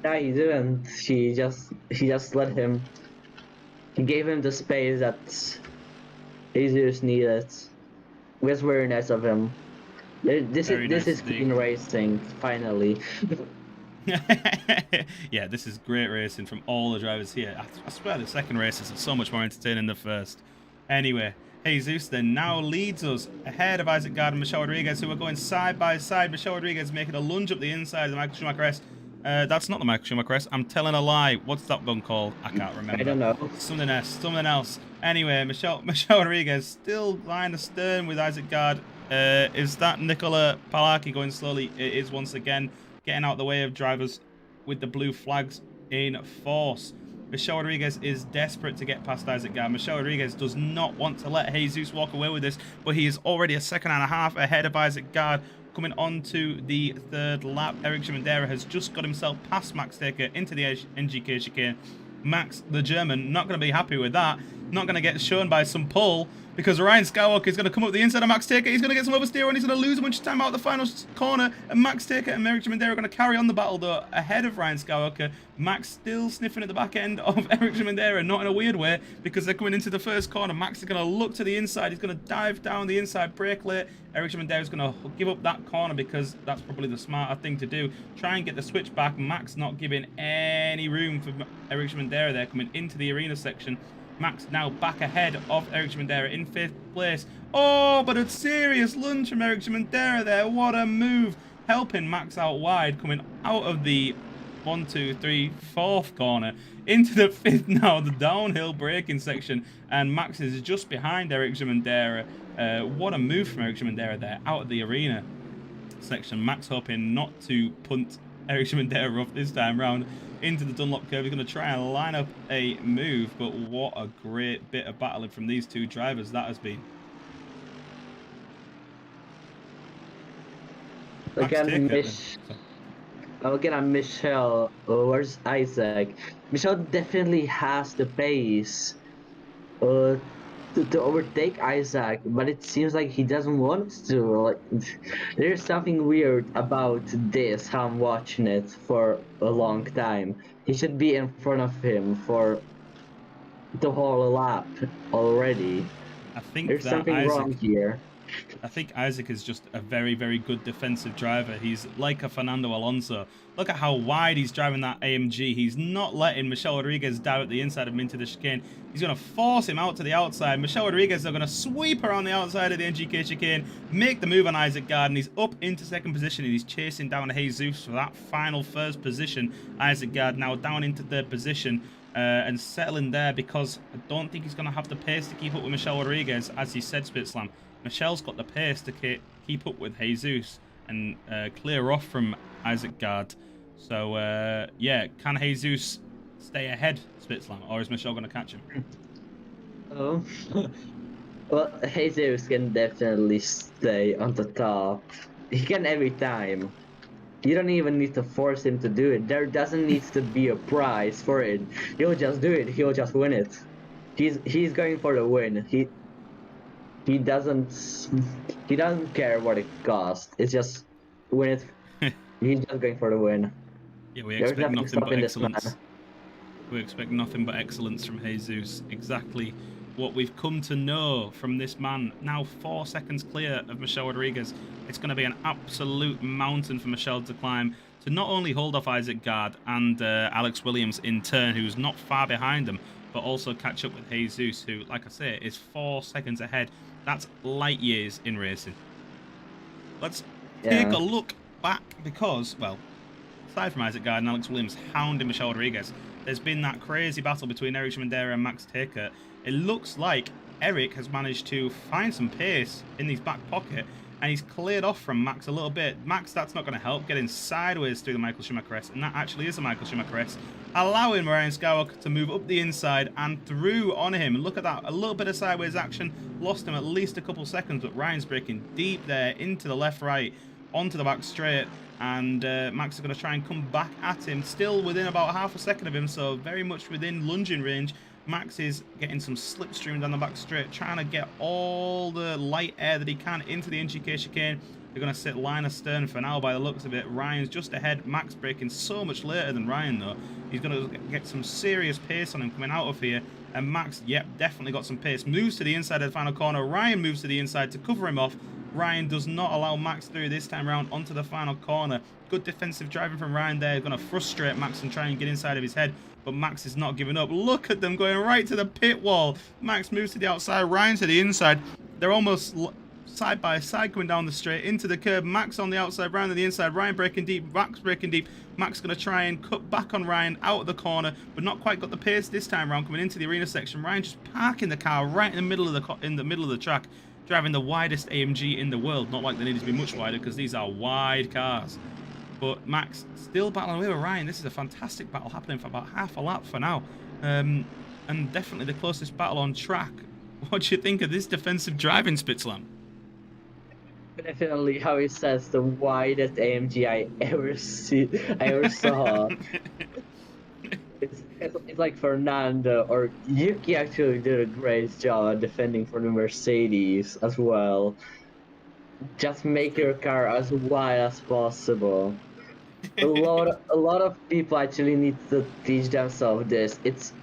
No, he didn't. He just let him. He gave him the space that Jesus needed. It was very nice of him. This Very is this nice is indeed. clean racing finally. Yeah, this is great racing from all the drivers here. I swear the second races are so much more entertaining than the first. Anyway, Jesus then now leads us ahead of Isaac Gard and Michelle Rodriguez, who are going side by side. Michelle Rodriguez making a lunge up the inside of the Michael Schumacher S. That's not the Michael Schumacher S. I'm telling a lie. What's that one called? I can't remember. I don't know. Something else. Anyway, Michelle Rodriguez still lying astern with Isaac Gard. Is that Nicola Palaki going slowly? It is once again. Getting out of the way of drivers with the blue flags in force. Michelle Rodriguez is desperate to get past Isaac Gard. Michelle Rodriguez does not want to let Jesus walk away with this, but he is already a second and a half ahead of Isaac Gard. Coming on to the third lap, Eric Shimandera has just got himself past Max Taker into the NGK chicane. Max, the German, not going to be happy with that. Not going to get shown by some pull, because Ryan Skywalker is going to come up the inside of Max Taker. He's going to get some oversteer and he's going to lose a bunch of time out of the final corner. And Max Taker and Eric Shimandera are going to carry on the battle, though, ahead of Ryan Skywalker. Max still sniffing at the back end of Eric Shimandera, not in a weird way, because they're coming into the first corner. Max is going to look to the inside. He's going to dive down the inside, brake late. Eric Shimandera is going to give up that corner because that's probably the smarter thing to do. Try and get the switch back. Max not giving any room for Eric Shimandera there coming into the arena section. Max now back ahead of Eric Shimandera in 5th place. Oh, but a serious lunge from Eric Shimandera there. What a move. Helping Max out wide, coming out of the 1, 2, 3, 4th corner into the 5th now, the downhill braking section. And Max is just behind Eric Shimandera. What a move from Eric Shimandera there out of the arena section. Max hoping not to punt Eric Shimandera off this time round into the Dunlop curve. He's going to try and line up a move, but what a great bit of battling from these two drivers that has been. Again, Michelle. Where's Isaac? Michelle definitely has the pace to overtake Isaac, but it seems like he doesn't want to. Like, there's something weird about this. How I'm watching it for a long time. He should be in front of him for the whole lap already. I think there's something wrong here. I think Isaac is just a very, very good defensive driver. He's like a Fernando Alonso. Look at how wide he's driving that AMG. He's not letting Michelle Rodriguez down at the inside of him into the chicane. He's going to force him out to the outside. Michelle Rodriguez are going to sweep around the outside of the NGK chicane, make the move on Isaac Gard, and he's up into 2nd position, and he's chasing down Jesus for that final 1st position. Isaac Gard now down into 3rd position. And settling there because I don't think he's going to have the pace to keep up with Michelle Rodriguez, as he said, Spitzlam. Michelle's got the pace to keep up with Jesus and clear off from Isaac Gard. So, yeah, can Jesus stay ahead, Spitzlam, or is Michelle going to catch him? Oh, well, Jesus can definitely stay on the top. He can every time. You don't even need to force him to do it. There doesn't need to be a prize for it. He'll just do it. He'll just win it. He's going for the win. He doesn't care what it costs. It's just win it. He's just going for the win. Yeah, we expect nothing but excellence. We expect nothing but excellence from Jesus. Exactly what we've come to know from this man. Now 4 seconds clear of Michelle Rodriguez. It's going to be an absolute mountain for Michelle to climb to not only hold off Isaac Gard and Alex Williams in turn, who's not far behind them, but also catch up with Jesus, who, like I say, is 4 seconds ahead. That's light years in racing. Let's take a look back because, well, aside from Isaac Gard and Alex Williams hounding Michelle Rodriguez, there's been that crazy battle between Eric Shimandera and Max Taker. It looks like Eric has managed to find some pace in his back pocket, and he's cleared off from Max a little bit. Max, that's not going to help, getting sideways through the Michael Schumacher S, and that actually is a Michael Schumacher S, allowing Ryan Skywalker to move up the inside and through on him. And look at that, a little bit of sideways action, lost him at least a couple seconds, but Ryan's braking deep there into the left-right, onto the back straight, and Max is going to try and come back at him, still within about half a second of him, so very much within lunging range. Max is getting some slipstream down the back straight, trying to get all the light air that he can into the NGK chicane. They're going to sit line astern for now by the looks of it. Ryan's just ahead. Max braking so much later than Ryan, though. He's going to get some serious pace on him coming out of here. And Max, yep, definitely got some pace. Moves to the inside of the final corner. Ryan moves to the inside to cover him off. Ryan does not allow Max through this time around onto the final corner. Good defensive driving from Ryan there. Going to frustrate Max and try and get inside of his head. But Max is not giving up. Look at them going right to the pit wall. Max moves to the outside. Ryan to the inside. They're almost side by side coming down the straight into the curb. Max on the outside, Ryan on the inside. Ryan braking deep, Max braking deep. Max going to try and cut back on Ryan out of the corner, but not quite got the pace this time around coming into the arena section. Ryan just parking the car right in the middle of the track, driving the widest AMG in the world. Not like they need to be much wider because these are wide cars. But Max still battling away with Ryan. This is a fantastic battle happening for about half a lap for now, and definitely the closest battle on track. What do you think of this defensive driving, Spitzlam? Definitely, how he says the widest AMG I ever saw. It's like Fernando or Yuki actually did a great job defending for the Mercedes as well. Just make your car as wide as possible. A lot of people actually need to teach themselves this. It's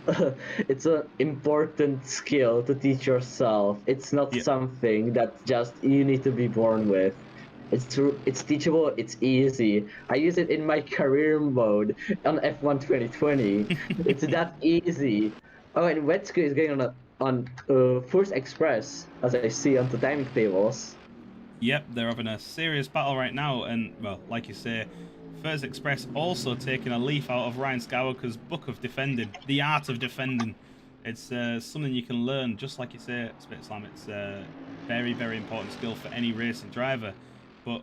an important skill to teach yourself. It's not something that just you need to be born with. It's teachable. It's easy. I use it in my career mode on F1 2020. It's that easy. Oh, and Wetsku is going on First Express, as I see on the timing tables. Yep, they're having a serious battle right now, and well, like you say, First Express also taking a leaf out of Ryan Skywalker's book of defending, the art of defending. It's something you can learn, just like you say, Spitzlam. It's a very, very important skill for any racing driver. But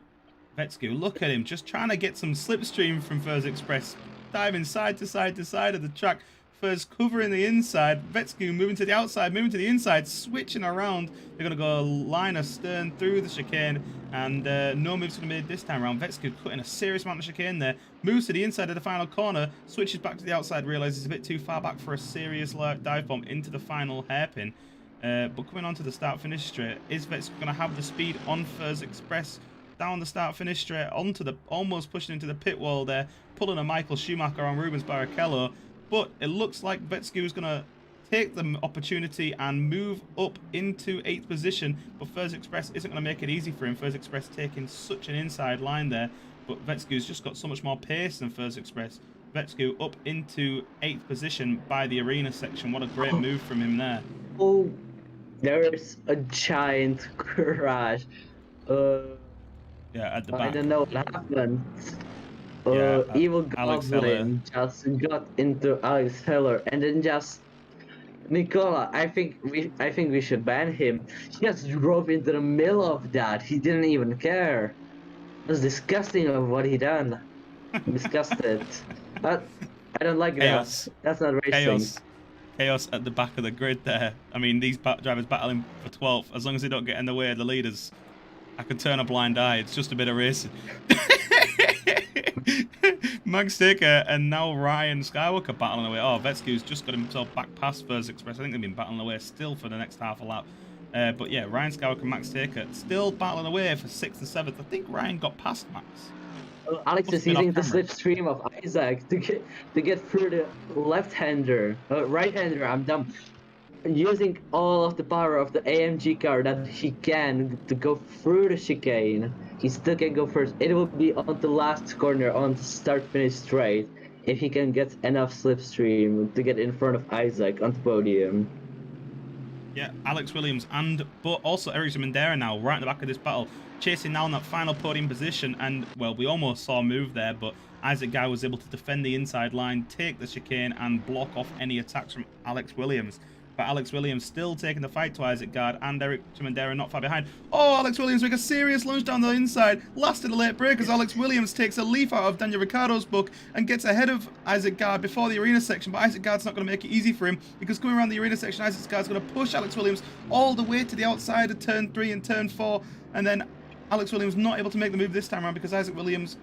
Vetsku, look at him, just trying to get some slipstream from First Express, diving side to side to side of the track. First covering the inside, Vetsku moving to the outside, moving to the inside, switching around. They're going to go line astern through the chicane, and no moves going to be made this time around. Vetsku cutting a serious amount of chicane there, moves to the inside of the final corner, switches back to the outside, realizes it's a bit too far back for a serious dive bomb into the final hairpin. But coming onto the start-finish straight, is Vetsku going to have the speed on First Express down the start-finish straight, onto the, almost pushing into the pit wall there, pulling a Michael Schumacher on Rubens Barrichello. But it looks like Vetsku is going to take the opportunity and move up into 8th position. But First Express isn't going to make it easy for him. First Express taking such an inside line there. But Vetsku's just got so much more pace than First Express. Vetsku up into 8th position by the arena section. What a great move from him there. Oh, there's a giant crash. Yeah, at the back. I don't know what happened. Yeah, Evil Alex Goblin just got into Alex Heller and then just Nicola. I think we should ban him. He just drove into the middle of that. He didn't even care. It was disgusting of what he done. Disgusted. But I don't like Chaos. that. That's not racing. Chaos at the back of the grid there. I mean, these drivers battling for 12th. As long as they don't get in the way of the leaders, I could turn a blind eye. It's just a bit of racing. Max Taker and now Ryan Skywalker battling away. Oh, Vetsku's just got himself back past First Express. I think they've been battling away still for the next half a lap. But yeah, Ryan Skywalker and Max Taker still battling away for 6th and 7th. I think Ryan got past Max. Alex is using the slipstream of Isaac to get through the left-hander, right-hander. I'm dumb. Using all of the power of the AMG car that he can to go through the chicane. He still can go first. It will be on the last corner on the start-finish straight if he can get enough slipstream to get in front of Isaac on the podium. Yeah, Alex Williams but also Eric Zamindera now right in the back of this battle, chasing down that final podium position. And well, we almost saw a move there, but Isaac Guy was able to defend the inside line, take the chicane, and block off any attacks from Alex Williams. But Alex Williams still taking the fight to Isaac Guard, and Eric Chimendera not far behind. Oh, Alex Williams make a serious lunge down the inside. Last of the late break as Alex Williams takes a leaf out of Daniel Ricciardo's book and gets ahead of Isaac Guard before the arena section. But Isaac Guard's not going to make it easy for him, because coming around the arena section, Isaac Guard's going to push Alex Williams all the way to the outside of turn 3 and turn 4. And then Alex Williams not able to make the move this time around because Isaac Williams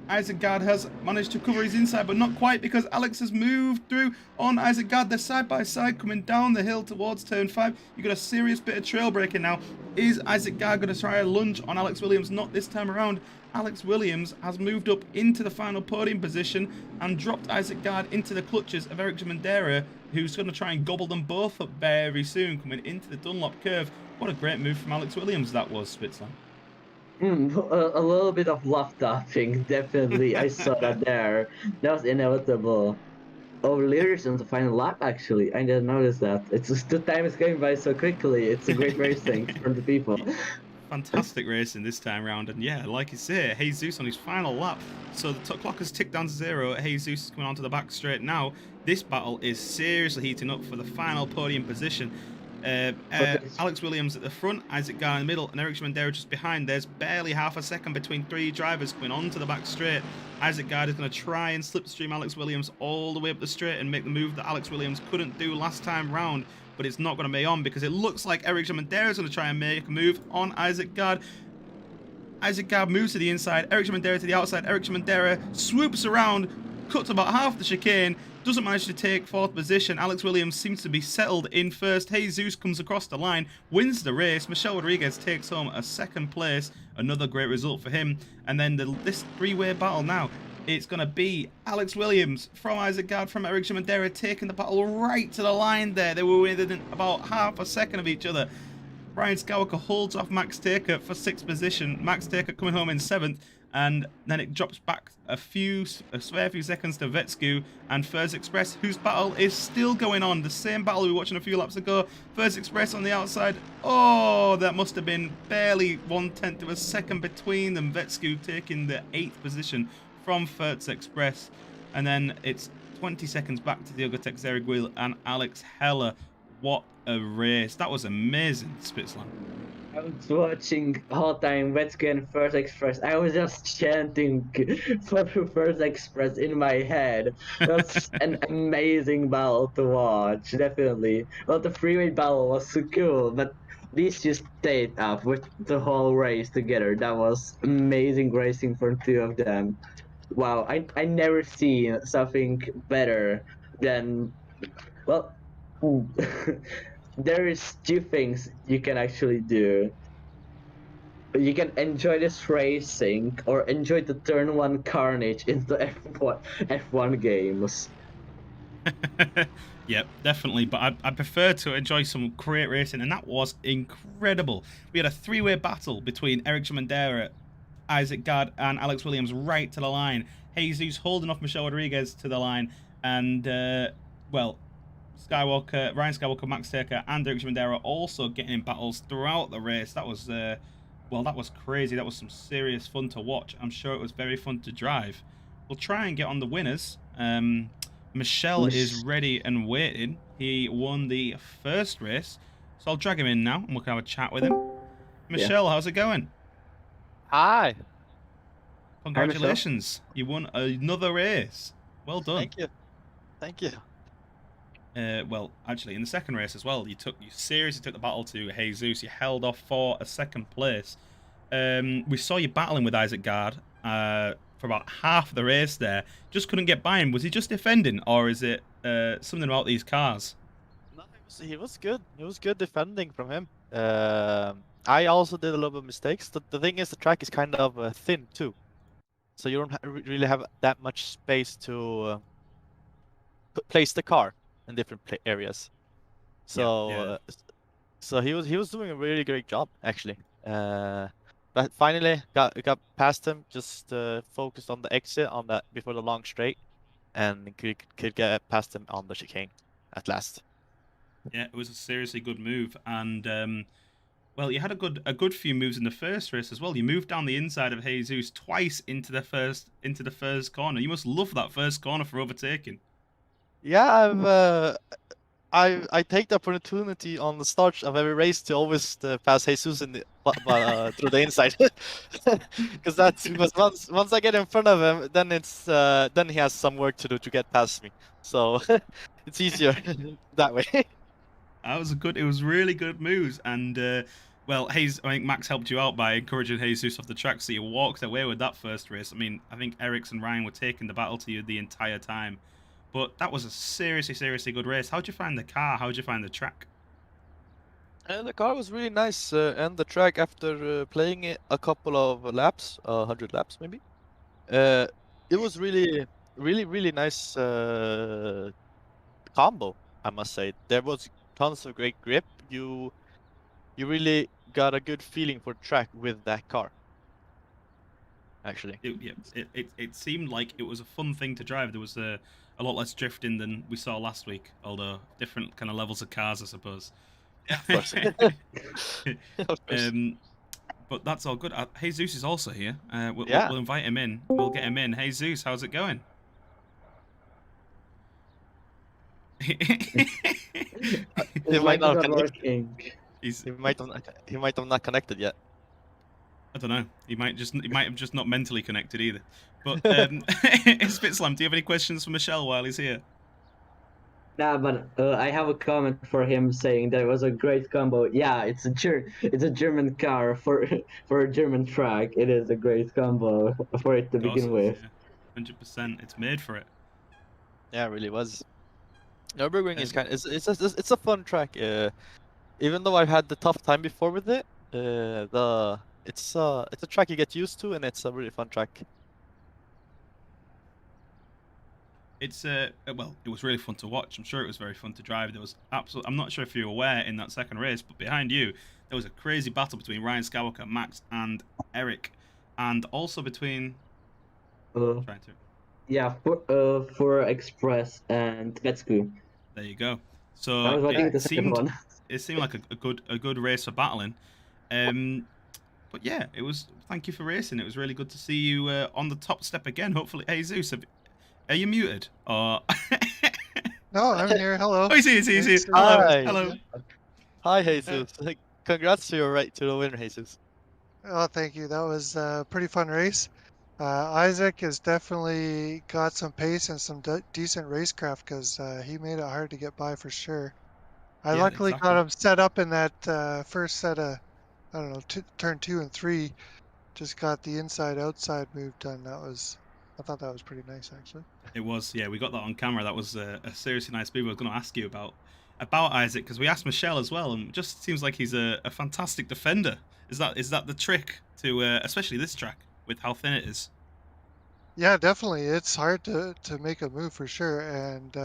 Isaac Gard has managed to cover his inside, but not quite because Alex has moved through on Isaac Gard. They're side by side coming down the hill towards turn 5. You've got a serious bit of trail breaking now. Is Isaac Gard going to try a lunge on Alex Williams? Not this time around. Alex Williams has moved up into the final podium position and dropped Isaac Gard into the clutches of Eric Jamandera, who's going to try and gobble them both up very soon, coming into the Dunlop curve. What a great move from Alex Williams that was, Spitzler. A little bit of love tapping, definitely. I saw that there. That was inevitable. Oh, leaders on the final lap, actually. I didn't notice that. It's just the time is going by so quickly. It's a great racing from the people. Fantastic racing this time round, and yeah, like you say, Jesus on his final lap. So the clock has ticked down to 0. Jesus is coming onto the back straight now. This battle is seriously heating up for the final podium position. Alex Williams at the front, Isaac Gard in the middle, and Eric Jamandera just behind. There's barely half a second between 3 drivers coming onto the back straight. Isaac Gard is going to try and slipstream Alex Williams all the way up the straight and make the move that Alex Williams couldn't do last time round, but it's not going to be on because it looks like Eric Jamandera is going to try and make a move on Isaac Gard. Isaac Gard moves to the inside, Eric Jamandera to the outside. Eric Jamandera swoops around, cuts about half the chicane, doesn't manage to take 4th position. Alex Williams seems to be settled in 1st. Jesus comes across the line, wins the race. Michel Rodriguez takes home a 2nd place. Another great result for him. And then this 3-way battle now. It's going to be Alex Williams from Isaac Gard from Eric Jamandera taking the battle right to the line there. They were within about half a second of each other. Ryan Skywalker holds off Max Taker for 6th position. Max Taker coming home in 7th. And then it drops back a fair few seconds to Vetsku and Furs Express, whose battle is still going on. The same battle we were watching a few laps ago. Furs Express on the outside. Oh, that must have been barely 1/10 of a second between them. Vetsku taking the 8th position from Furs Express. And then it's 20 seconds back to Diogo Teixeira and Alex Heller. What a race. That was amazing, Spitzland. I was watching whole time Vetsky and First Express. I was just chanting for First Express in my head. It was an amazing battle to watch, definitely. Well, the freeway battle was so cool, but these just stayed up with the whole race together. That was amazing racing from 2 of them. Wow, I never seen something better than, well, there is 2 things you can actually do. You can enjoy this racing or enjoy the turn 1 carnage in the F1 games. Yep, definitely. But I prefer to enjoy some great racing, and that was incredible. We had a 3-way battle between Eric Jamandera, Isaac Gard, and Alex Williams right to the line. Jesus holding off Michel Rodriguez to the line, and well, Ryan Skywalker, Max Taker, and Eric Jamandera also getting in battles throughout the race. That was well, that was crazy. That was some serious fun to watch. I'm sure it was very fun to drive. We'll try and get on the winners. Michel is ready and waiting. He won the 1st race, so I'll drag him in now and we can have a chat with him. Michel, how's it going? Hi. Congratulations. You won another race. Well done. Thank you. Thank you. Well, actually, in the 2nd race as well, you seriously took the battle to Jesus. You held off for a 2nd place. We saw you battling with Isaac Gard for about half the race there. Just couldn't get by him. Was he just defending, or is it something about these cars? No, he was good. It was good defending from him. I also did a little bit of mistakes. The thing is, the track is kind of thin too, so you don't really have that much space to place the car in different areas. So so he was doing a really great job actually. But finally got past him. Just focused on the exit on that before the long straight, and could get past him on the chicane at last. Yeah, it was a seriously good move, and well, you had a good few moves in the 1st race as well. You moved down the inside of Jesus twice into the first corner. You must love that 1st corner for overtaking. Yeah, I take the opportunity on the start of every race to always pass Jesus in through the inside, because once I get in front of him, then then he has some work to do to get past me. So it's easier that way. It was really good moves, and Well, I think Max helped you out by encouraging Jesus off the track, so you walked away with that first race. I mean, I think Erics and Ryan were taking the battle to you the entire time. But that was a seriously good race. How'd you find the car? How'd you find the track? And the car was really nice, and the track after playing it a couple of laps, 100 laps maybe. It was really nice combo, I must say. There was tons of great grip. You really got a good feeling for track with that car. Actually. It seemed like it was a fun thing to drive. There was a lot less drifting than we saw last week, although different kind of levels of cars, I suppose. Yeah, of course. Of course. But that's all good. Jesus is also here. Yeah. We'll invite him in. We'll get him in. Jesus, how's it going? He might not have working. He might have not connected yet. I don't know. He might have just not mentally connected either. But Spitslam, do you have any questions for Michelle while he's here? Nah, but I have a comment for him saying that it was a great combo. Yeah, it's a German car for a German track. It is a great combo for it to begin with. 100%. It's made for it. Yeah, it really was. Nurburgring is it's a fun track. Even though I've had the tough time before with it, it's a track you get used to, and it's a really fun track. It's well, it was really fun to watch. I'm sure it was very fun to drive. There was I'm not sure if you're aware in that second race, but behind you there was a crazy battle between Ryan Skywalker, Max, and Eric, and also between. Trying to. Yeah, for Express and Metsku. There you go. So I was watching the second one. It seemed like a good race for battling. But yeah, it was. Thank you for racing. It was really good to see you on the top step again. Hopefully, hey Zeus, are you muted? Or No, I'm here. Hello. Oh, he's here. Hi. Hello. Hi, Jesus. Congrats to your to the winner, Jesus. Oh, thank you. That was a pretty fun race. Isaac has definitely got some pace and some decent racecraft because he made it hard to get by for sure. I luckily got him set up in that first set of, I don't know, turn 2 and 3. Just got the inside-outside move done. I thought that was pretty nice, actually. It was, yeah. We got that on camera. That was a seriously nice move. I was going to ask you about Isaac because we asked Michelle as well, and it just seems like he's a fantastic defender. Is that the trick to especially this track with how thin it is? Yeah, definitely. It's hard to make a move for sure, and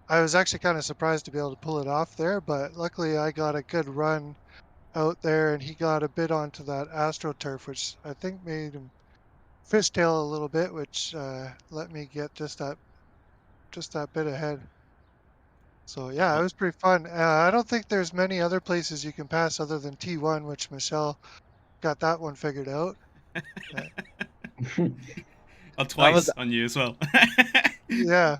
I was actually kind of surprised to be able to pull it off there, but luckily I got a good run out there, and he got a bit onto that AstroTurf, which I think made him fishtail a little bit, which let me get just that bit ahead. So yeah, it was pretty fun. I don't think there's many other places you can pass other than T1, which Michelle got that one figured out. Twice on you as well. Yeah.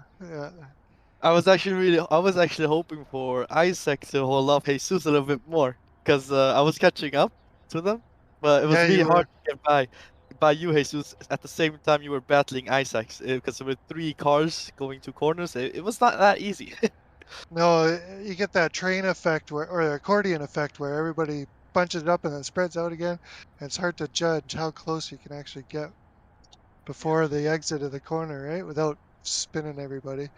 I was actually hoping for Isaac to hold off Jesus a little bit more because I was catching up to them, but it was really hard to get by you, Jesus, at the same time you were battling Isaac because there were 3 cars going 2 corners. It was not that easy. No, you get that train effect or the accordion effect where everybody bunches it up and then spreads out again. And it's hard to judge how close you can actually get before the exit of the corner, right? Without spinning everybody.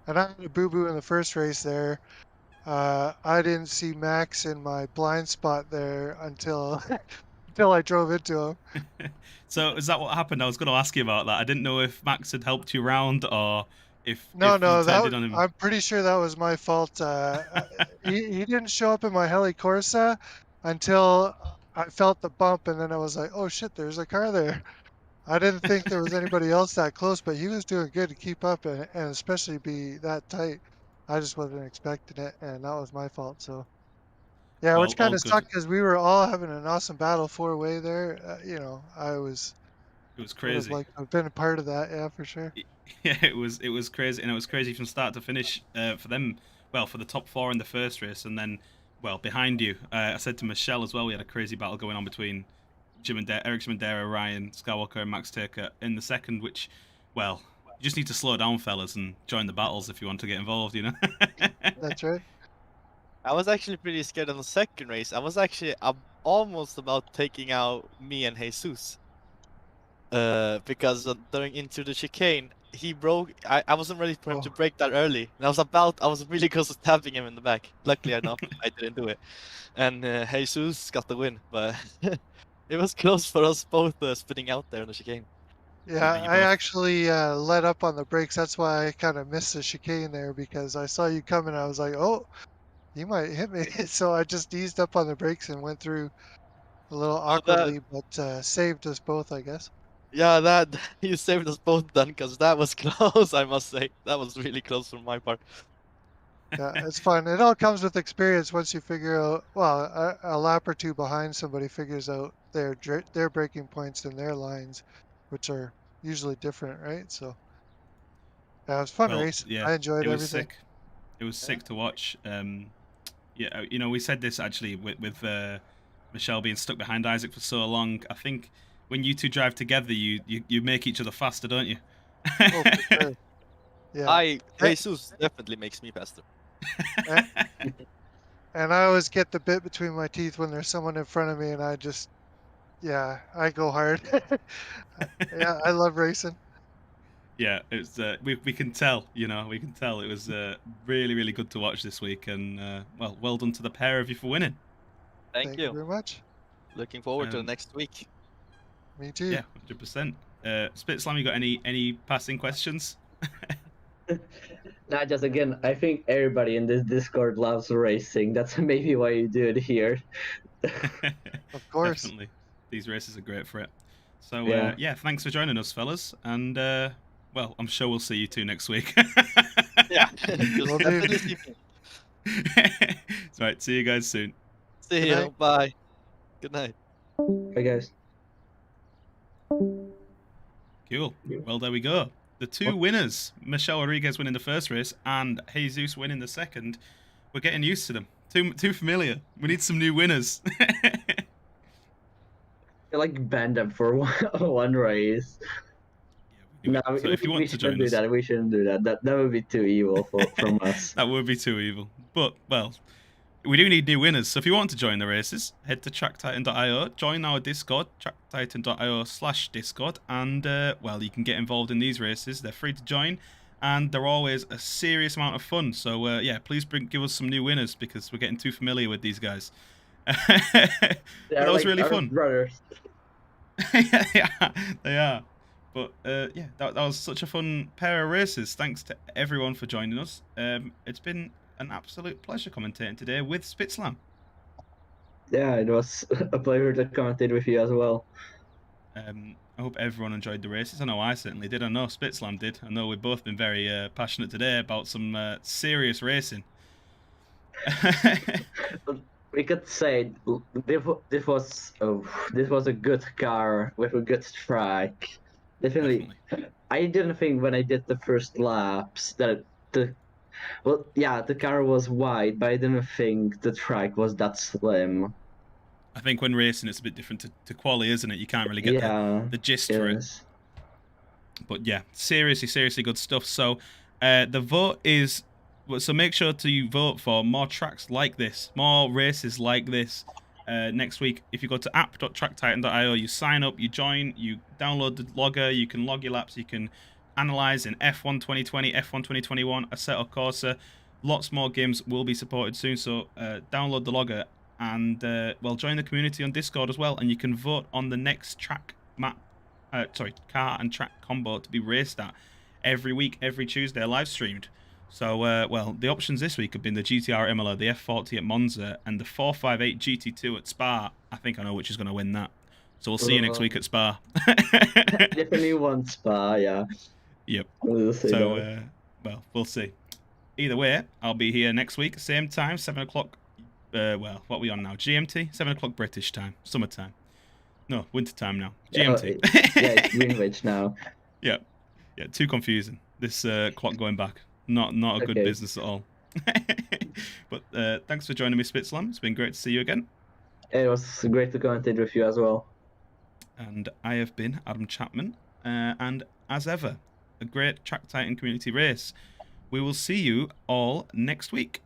And I had a boo-boo in the first race there. I didn't see Max in my blind spot there until I drove into him. So is that what happened? I was going to ask you about that. I didn't know if Max had helped you round or if No, on him. I'm pretty sure that was my fault. He didn't show up in my Heli Corsa until I felt the bump, and then I was like, oh shit, there's a car there. I didn't think there was anybody else that close, but he was doing good to keep up and especially be that tight. I just wasn't expecting it, and that was my fault. So, yeah, which kind of sucked because we were all having an awesome battle 4-way there. It was crazy. Like I've been a part of that, yeah, for sure. Yeah, it was crazy, and it was crazy from start to finish for them. Well, for the top 4 in the first race, and then, well, behind you, I said to Michelle as well, we had a crazy battle going on between Eric Schmidera, Ryan Skywalker, and Max Taker in the second, which, well, you just need to slow down, fellas, and join the battles if you want to get involved, you know? That's right. I was actually pretty scared on the second race. I was actually almost about taking out me and Jesus. Because during into the chicane, he broke. I wasn't ready for him to Oh. break that early. And I was really close to tapping him in the back. Luckily enough, I didn't do it. And Jesus got the win, but it was close for us both spinning out there in the chicane. Yeah, Yeah, you I both. actually let up on the brakes. That's why I kind of missed the chicane there because I saw you coming. I was like, oh, you might hit me. So I just eased up on the brakes and went through a little So that, awkwardly, but saved us both, I guess. yeah, that you saved us both then, because that was close. I must say that was really close from my part. Yeah, it's fun. It all comes with experience once you figure out, well, a lap or two behind somebody figures out their braking points and their lines, which are usually different, right? So yeah, it was a fun Well, race. yeah, I enjoyed it was everything. sick. It was Yeah. sick to watch. Yeah, you know, we said this actually with Michelle being stuck behind Isaac for so long. I think when you two drive together, you make each other faster, don't you? Oh, for sure. Yeah. A- Jesus definitely makes me faster. a- And I always get the bit between my teeth when there's someone in front of me, and yeah, I go hard. Yeah, I love racing. Yeah, it's we can tell, you know, we can tell it was really really good to watch this week, and well done to the pair of you for winning. Thank Thank you you. very much. Looking forward to the Um, next week. Me too. yeah, 100%. Spit Slam, you got any passing questions? Not just again, I think everybody in this Discord loves racing. That's maybe why you do it here. Of course. Definitely, these races are great for it. So Yeah. yeah, thanks for joining us, fellas, and well, I'm sure we'll see you two next week. Yeah, you'll Will do. definitely see me. That's right. See you guys soon. See Good night. you. Bye. Good night. Bye, guys. Cool. Well, there we go. The two What? winners, Michelle Rodriguez winning the first race and Jesus winning the second. We're getting used to them. Too familiar. We need some new winners. I like banned them for one race. Yeah, we No, do it. So if you we want to shouldn't join do us, that. We shouldn't do that. That would be too evil from us. that would be too evil. But well, we do need new winners. So if you want to join the races, head to tracktitan.io, join our Discord, tracktitan.io/Discord, and well, you can get involved in these races. They're free to join, and they're always a serious amount of fun. So yeah, please give us some new winners because we're getting too familiar with these guys. But They that are was like really our fun. brothers. Yeah, they are. But yeah, that was such a fun pair of races. Thanks to everyone for joining us. It's been an absolute pleasure commentating today with Spitzlam. Yeah, it was a pleasure to commentate with you as well. I hope everyone enjoyed the races. I know I certainly did. I know Spitzlam did. I know we've both been very passionate today about some serious racing. We could say this was a good car with a good track. Definitely. I didn't think when I did the first laps that the car was wide, but I didn't think the track was that slim. I think when racing, it's a bit different to quali, isn't it? You can't really get Yeah, the gist for it. yes. But yeah, seriously good stuff. So the vote is, so make sure to vote for more tracks like this, more races like this next week. If you go to app.tracktitan.io, you sign up, you join, you download the logger, you can log your laps, you can analyze in F1 2020, F1 2021, Assetto Corsa. Lots more games will be supported soon, so download the logger and well, join the community on Discord as well, and you can vote on the next track map. Car and track combo to be raced at every week, every Tuesday, live streamed. So, well, the options this week have been the GTR Imola, the F40 at Monza, and the 458 GT2 at Spa. I think I know which is going to win that. So we'll see you next week at Spa. Definitely one Spa, yeah. Yep. We'll see So, that. well, we'll see. Either way, I'll be here next week, same time, 7 o'clock. Well, what are we on now? GMT? 7 o'clock British time, summertime. No, winter time now. GMT. Yeah, it's Greenwich now. Yeah, too confusing. This clock going back, not a good Okay. business at all. But thanks for joining me, Spitzlam. It's been great to see you again. It was great to commentate with you as well. And I have been Adam Chapman. And as ever, a great Track Titan community race. We will see you all next week.